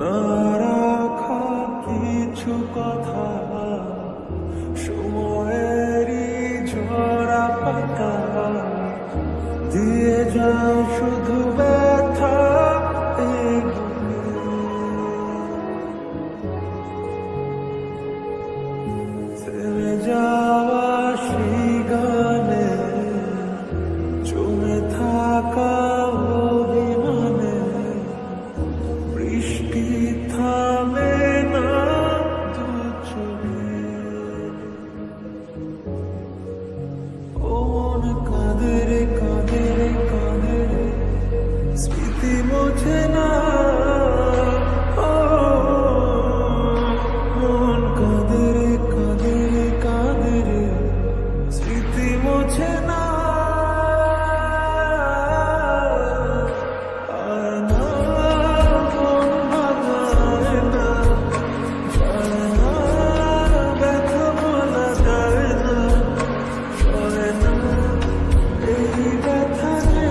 না রাখা কিছু কথা, সময়েরই ঝরা পাতা দিয়ে যায় শুধু ব্যথা। থেমে যাওয়া সেই গানে, জমে থাকা অভিমানে, বৃষ্টি থামে না দু চোখে। ও মন কাঁদে রে কাঁদে রে কাঁদে রে, স্মৃতি মোছে না। ও মন কাঁদে রে কাঁদে রে কাঁদে রে, স্মৃতি মোছে না। আয় না মন ভাঙায় না, যায় না ব্যথা বলা যায় না, সয় না এই ব্যথা যে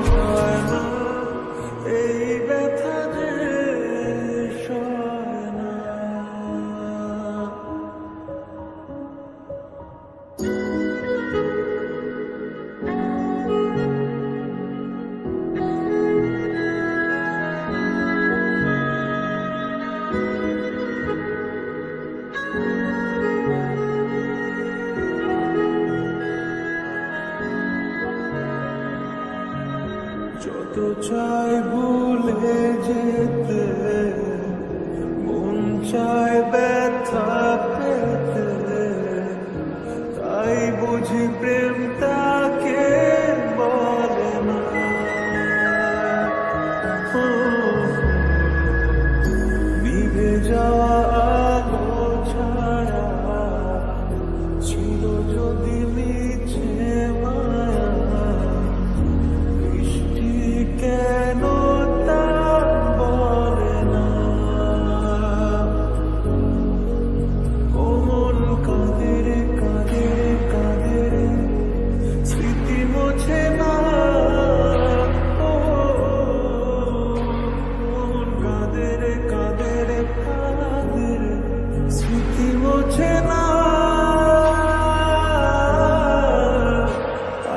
সয় না, এই ব্যথা যে সয় না। যত চাই ভুলে যেতে, মন চায় ব্যথা পেতে, তাই বুঝি প্রেম তাকে বলে না। ও, নিভে যাওয়া আলো ছাড়া ছিল যদি মিছে মায়া, বৃষ্টি কেন তা বলে না। ও মন কাঁদে রে কাঁদে রে কাঁদে রে, স্মৃতি মোছে না। ও মন কাঁদে রে কাঁদে রে কাঁদে রে, স্মৃতি মোছে না।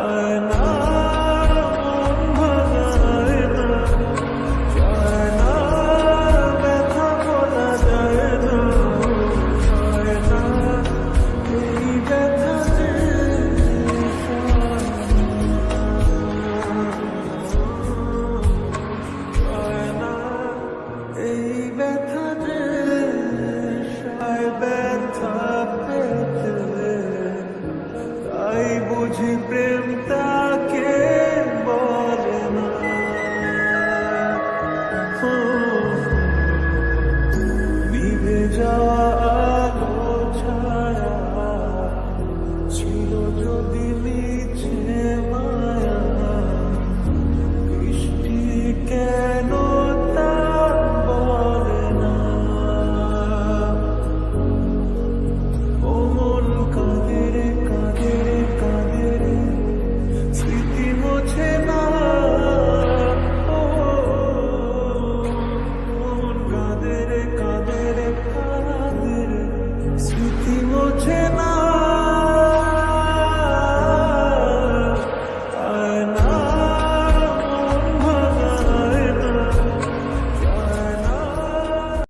আয় না মন ভাঙায় না, যায় না ব্যথা বলা যায় না, সয় না এই ব্যথা যে সয় না, এই ব্যথা যে সয়। ব্যথা পেতে তাই বুঝি প্রেম তা